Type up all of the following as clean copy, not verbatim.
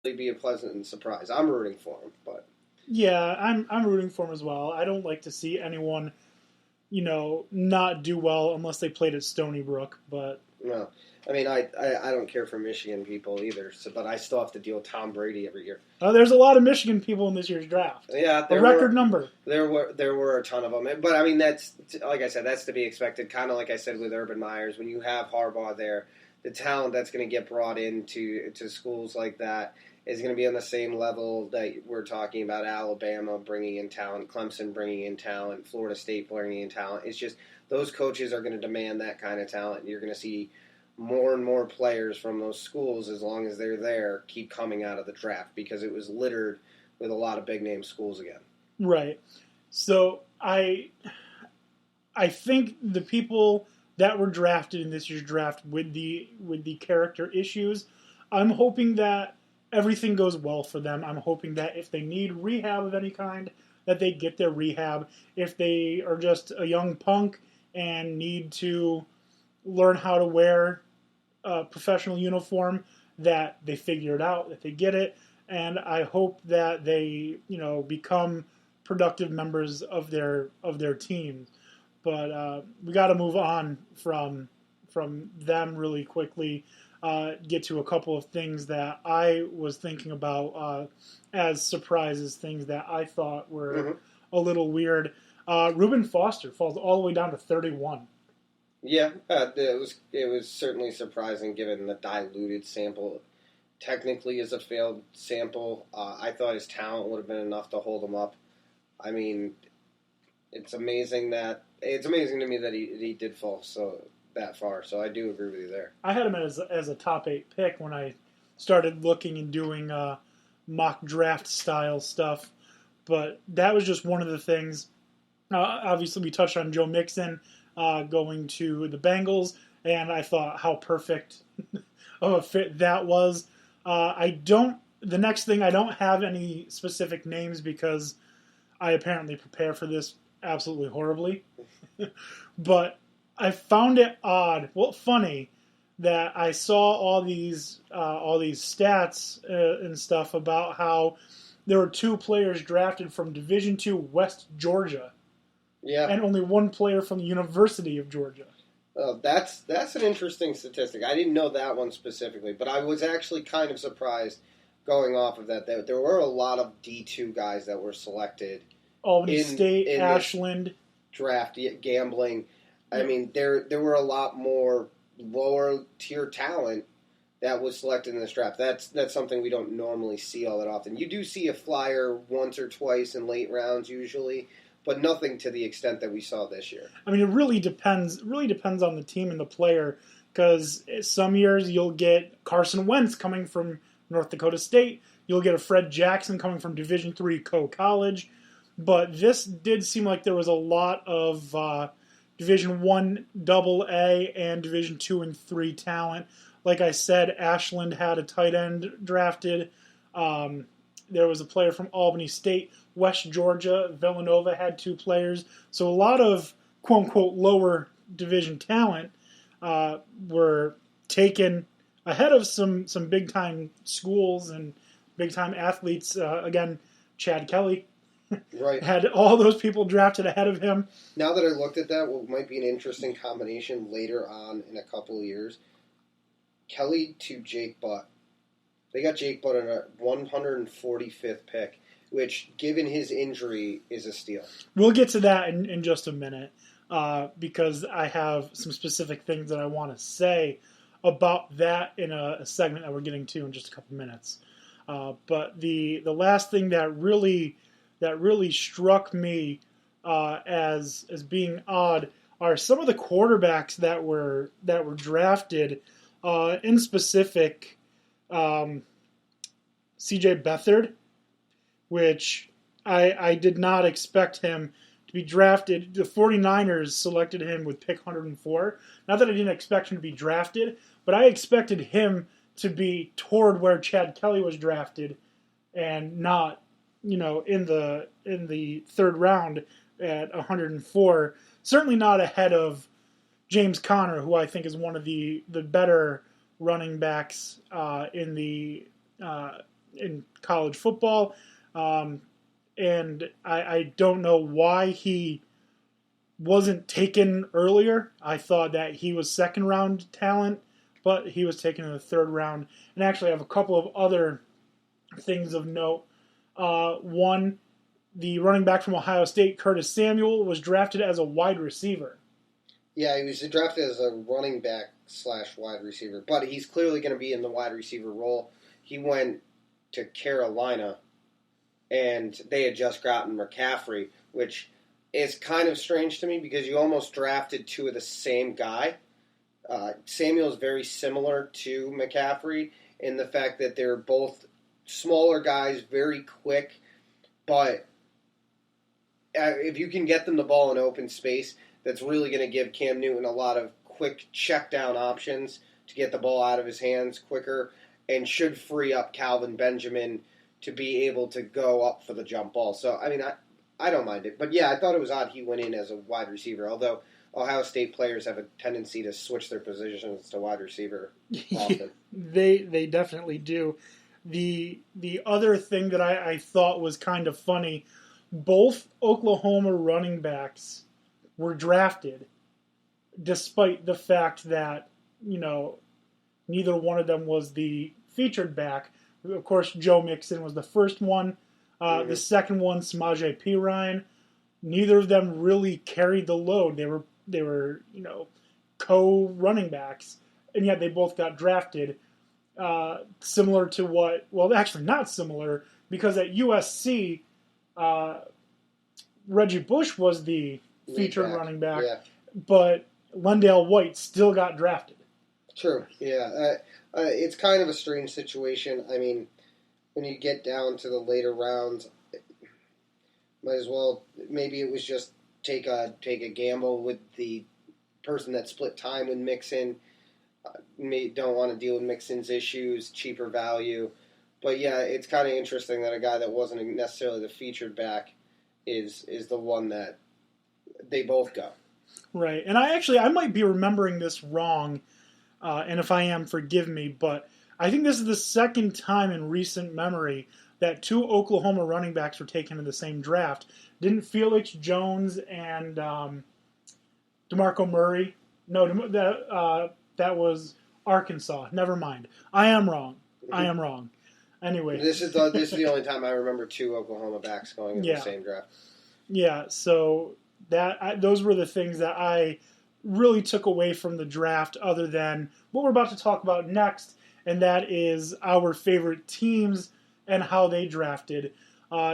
be a pleasant surprise. I'm rooting for him, but Yeah, I'm rooting for him as well. I don't like to see anyone, not do well unless they played at Stony Brook. But no. I mean, I don't care for Michigan people either, but I still have to deal with Tom Brady every year. there's a lot of Michigan people in this year's draft. Yeah, a record number. There were a ton of them, but I mean that's like I said, that's to be expected. Kind of like I said with Urban Meyers, when you have Harbaugh there, the talent that's going to get brought into schools like that is going to be on the same level that we're talking about. Alabama bringing in talent, Clemson bringing in talent, Florida State bringing in talent. It's just those coaches are going to demand that kind of talent. You're going to see more and more players from those schools, as long as they're there, keep coming out of the draft because it was littered with a lot of big name schools again. Right. So I think the people that were drafted in this year's draft with the character issues, I'm hoping that everything goes well for them. I'm hoping that if they need rehab of any kind, that they get their rehab. If they are just a young punk and need to learn how to wear a professional uniform, that they figure it out, that they get it, and I hope that they, become productive members of their team. But we got to move on from them really quickly. Get to a couple of things that I was thinking about as surprises, things that I thought were a little weird. Reuben Foster falls all the way down to 31. Yeah, it was certainly surprising given the diluted sample. Technically, as a failed sample, I thought his talent would have been enough to hold him up. I mean, it's amazing to me that he did fall that far. So I do agree with you there. I had him as a top 8 pick when I started looking and doing mock draft style stuff, but that was just one of the things. Obviously, we touched on Joe Mixon going to the Bengals, and I thought how perfect of a fit that was. The next thing, I don't have any specific names because I apparently prepare for this absolutely horribly. But I found it funny that I saw all these stats and stuff about how there were 2 players drafted from Division II West Georgia. Yeah. And only 1 player from the University of Georgia. Oh, that's an interesting statistic. I didn't know that one specifically, but I was actually kind of surprised going off of that. There were a lot of D2 guys that were selected. Albany State, Ashland. Draft, gambling. I mean, there were a lot more lower tier talent that was selected in this draft. That's something we don't normally see all that often. You do see a flyer once or twice in late rounds usually, but nothing to the extent that we saw this year. I mean, it really depends on the team and the player, because some years you'll get Carson Wentz coming from North Dakota State. You'll get a Fred Jackson coming from Division III Coe College. But this did seem like there was a lot of Division I AA and Division II and III talent. Like I said, Ashland had a tight end drafted. There was a player from Albany State. West Georgia, Villanova had 2 players. So a lot of quote-unquote lower division talent were taken ahead of some big-time schools and big-time athletes. Again, Chad Kelly right. had all those people drafted ahead of him. Now that I looked at that, what might be an interesting combination later on in a couple of years, Kelly to Jake Butt. They got Jake Butt at a 145th pick, which, given his injury, is a steal. We'll get to that in just a minute because I have some specific things that I want to say about that in a segment that we're getting to in just a couple minutes. But the last thing that really struck me as being odd are some of the quarterbacks that were drafted. In specific, C.J. Beathard, which I did not expect him to be drafted. The 49ers selected him with pick 104. Not that I didn't expect him to be drafted, but I expected him to be toward where Chad Kelly was drafted and not, in the 3rd round at 104. Certainly not ahead of James Conner, who I think is one of the better running backs in the in college football. And I don't know why he wasn't taken earlier. I thought that he was second round talent, but he was taken in the third round. And actually, I have a couple of other things of note. One, the running back from Ohio State, Curtis Samuel, was drafted as a wide receiver. Yeah, he was drafted as a running back / wide receiver, but he's clearly going to be in the wide receiver role. He went to Carolina, and they had just gotten McCaffrey, which is kind of strange to me because you almost drafted two of the same guy. Samuel's very similar to McCaffrey in the fact that they're both smaller guys, very quick, but if you can get them the ball in open space, that's really going to give Cam Newton a lot of quick check down options to get the ball out of his hands quicker and should free up Calvin Benjamin to be able to go up for the jump ball. So, I mean, I don't mind it. But, yeah, I thought it was odd he went in as a wide receiver, although Ohio State players have a tendency to switch their positions to wide receiver often. They definitely do. The other thing that I thought was kind of funny, both Oklahoma running backs were drafted despite the fact that, neither one of them was the featured back. Of course, Joe Mixon was the first one. The second one, Samaje Perine. Neither of them really carried the load. They were co-running backs, and yet they both got drafted. Similar to what? Well, actually, not similar, because at USC, Reggie Bush was the featured running back, but Lendale White still got drafted. True. Yeah. It's kind of a strange situation. I mean, when you get down to the later rounds, might as well, maybe it was just take a gamble with the person that split time with Mixon. Don't want to deal with Mixon's issues, cheaper value. But yeah, it's kind of interesting that a guy that wasn't necessarily the featured back is the one that they both go. Right. And I might be remembering this wrong, and if I am, forgive me, but I think this is the second time in recent memory that two Oklahoma running backs were taken in the same draft. Didn't Felix Jones and DeMarco Murray? No, that was Arkansas. Never mind. I am wrong. Anyway. This is the only time I remember two Oklahoma backs going in the same draft. Yeah, so those were the things that I really took away from the draft, other than what we're about to talk about next, and that is our favorite teams and how they drafted.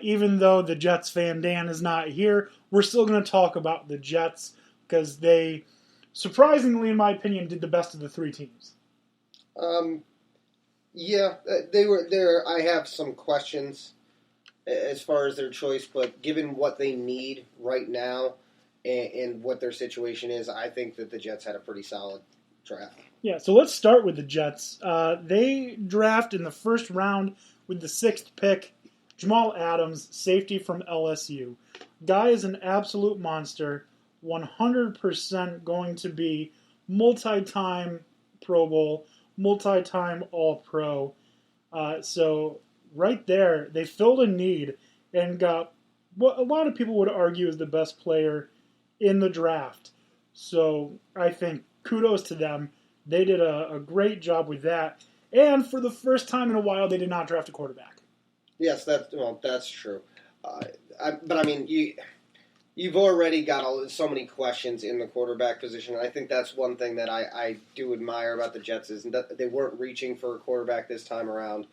Even though the Jets fan Dan is not here, we're still going to talk about the Jets because they, surprisingly, in my opinion, did the best of the three teams. Yeah, they were there. I have some questions as far as their choice, but given what they need right now and what their situation is, I think that the Jets had a pretty solid draft. Yeah, so let's start with the Jets. They draft in the first round with the 6th pick, Jamal Adams, safety from LSU. Guy is an absolute monster, 100% going to be multi-time Pro Bowl, multi-time All-Pro. So right there, they filled a need and got what a lot of people would argue is the best player in the draft. So I think kudos to them. They did a great job with that. And for the first time in a while, they did not draft a quarterback. Yes, that's true. But I mean, you've already got so many questions in the quarterback position. And I think that's one thing that I do admire about the Jets is that they weren't reaching for a quarterback this time around.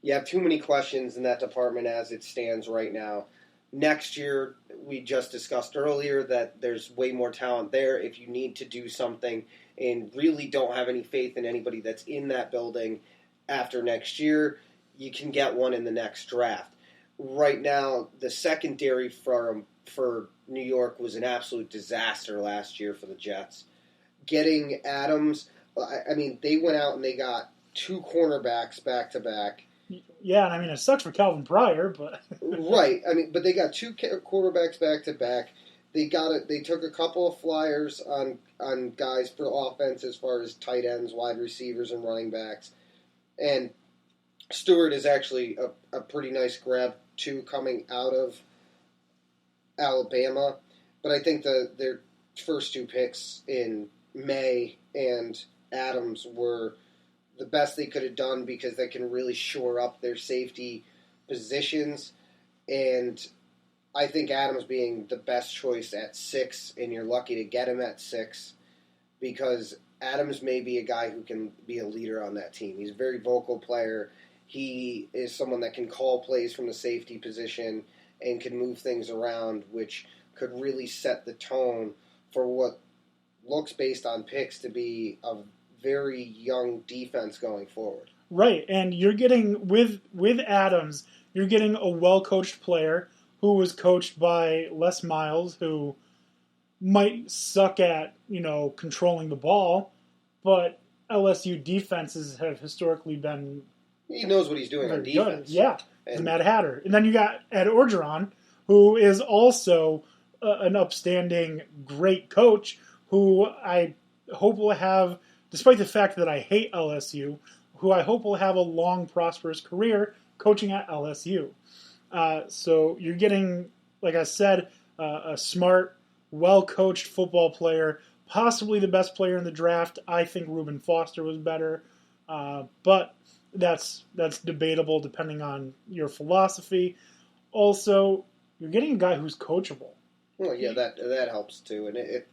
You have too many questions in that department as it stands right now. Next year, we just discussed earlier that there's way more talent there. If you need to do something and really don't have any faith in anybody that's in that building after next year, you can get one in the next draft. Right now, the secondary for New York was an absolute disaster last year for the Jets. Getting Adams, I mean, they went out and they got 2 cornerbacks back-to-back. Yeah, and I mean, it sucks for Calvin Pryor, but... Right, I mean, but they got 2 quarterbacks back-to-back. They took a couple of flyers on guys for offense as far as tight ends, wide receivers, and running backs. And Stewart is actually a pretty nice grab, too, coming out of Alabama. But I think their first two picks in May and Adams were the best they could have done because they can really shore up their safety positions. And I think Adams being the best choice at 6, and you're lucky to get him at 6 because Adams may be a guy who can be a leader on that team. He's a very vocal player. He is someone that can call plays from the safety position and can move things around, which could really set the tone for what looks, based on picks, to be a very young defense going forward. Right, and you're getting, with Adams, you're getting a well-coached player who was coached by Les Miles, who might suck at, controlling the ball, but LSU defenses have historically been... He knows what he's doing on defense. Good. Yeah, he's a Mad Hatter. And then you got Ed Orgeron, who is also an upstanding, great coach, who I hope will have, despite the fact that I hate LSU, who I hope will have a long, prosperous career coaching at LSU. So you're getting, like I said, a smart, well-coached football player, possibly the best player in the draft. I think Reuben Foster was better, but that's debatable depending on your philosophy. Also, you're getting a guy who's coachable. Well, yeah, that helps too, and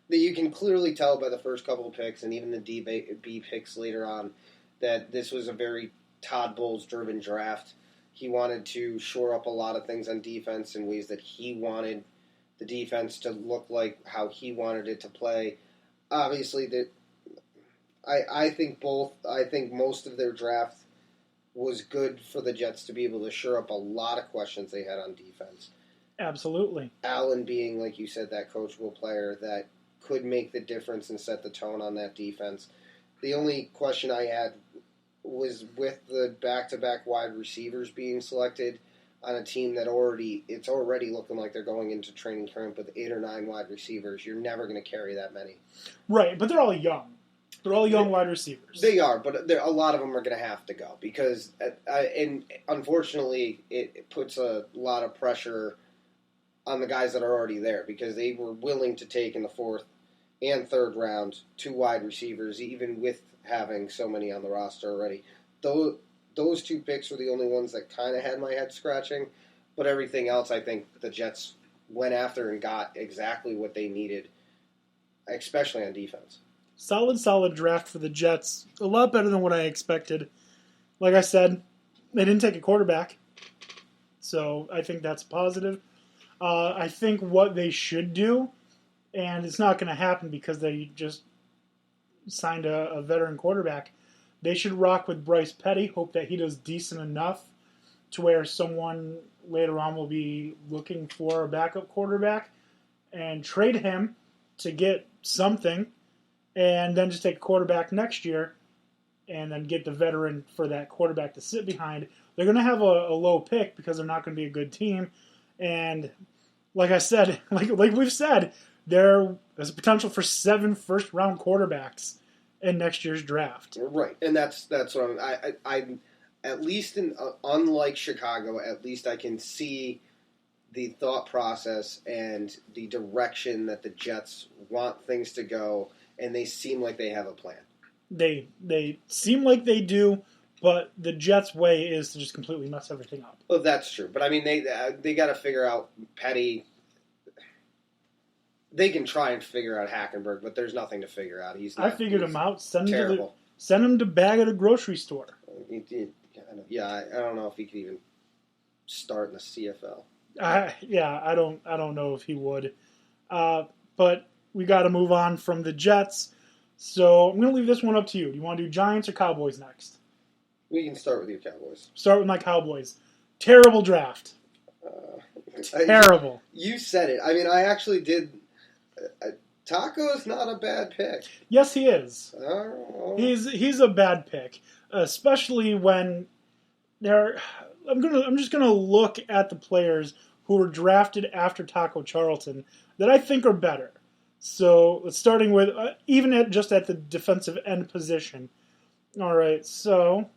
you can clearly tell by the first couple of picks and even the B picks later on that this was a very Todd Bowles-driven draft. He wanted to shore up a lot of things on defense in ways that he wanted the defense to look like how he wanted it to play. Obviously, I think most of their draft was good for the Jets to be able to shore up a lot of questions they had on defense. Absolutely. Allen being, like you said, that coachable player that could make the difference and set the tone on that defense. The only question I had was with the back-to-back wide receivers being selected on a team that it's already looking like they're going into training camp with 8 or 9 wide receivers. You're never going to carry that many. Right, but they're all young. They're all young wide receivers. They are, but a lot of them are going to have to go because, and unfortunately, it puts a lot of pressure on the guys that are already there because they were willing to take in the 4th and 3rd round 2 wide receivers, even with having so many on the roster already. Those 2 picks were the only ones that kind of had my head scratching, but everything else I think the Jets went after and got exactly what they needed, especially on defense. Solid draft for the Jets. A lot better than what I expected. Like I said, they didn't take a quarterback, so I think that's positive. I think what they should do, and it's not going to happen because they just signed a veteran quarterback, they should rock with Bryce Petty, hope that he does decent enough to where someone later on will be looking for a backup quarterback, and trade him to get something, and then just take a quarterback next year and then get the veteran for that quarterback to sit behind. They're going to have a low pick because they're not going to be a good team. And like I said, like we've said, there's a potential for 7 first-round quarterbacks in next year's draft. Right, and that's what I'm at least unlike Chicago, at least I can see the thought process and the direction that the Jets want things to go, and they seem like they have a plan. They seem like they do, but the Jets' way is to just completely mess everything up. Well, that's true, but I mean they got to figure out Petty. They can try and figure out Hackenberg, but there's nothing to figure out. I figured him out. Send terrible. him to bag at a grocery store. Yeah, I don't know if he could even start in the CFL. I don't know if he would. But we got to move on from the Jets. So I'm going to leave this one up to you. Do you want to do Giants or Cowboys next? We can start with your Cowboys. Start with my Cowboys. Terrible draft. Terrible. You said it. I mean, I actually did. Taco is not a bad pick. Yes, he is. He's a bad pick, especially when I'm just gonna look at the players who were drafted after Taco Charlton that I think are better. So starting with just at the defensive end position. All right, so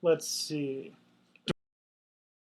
let's see.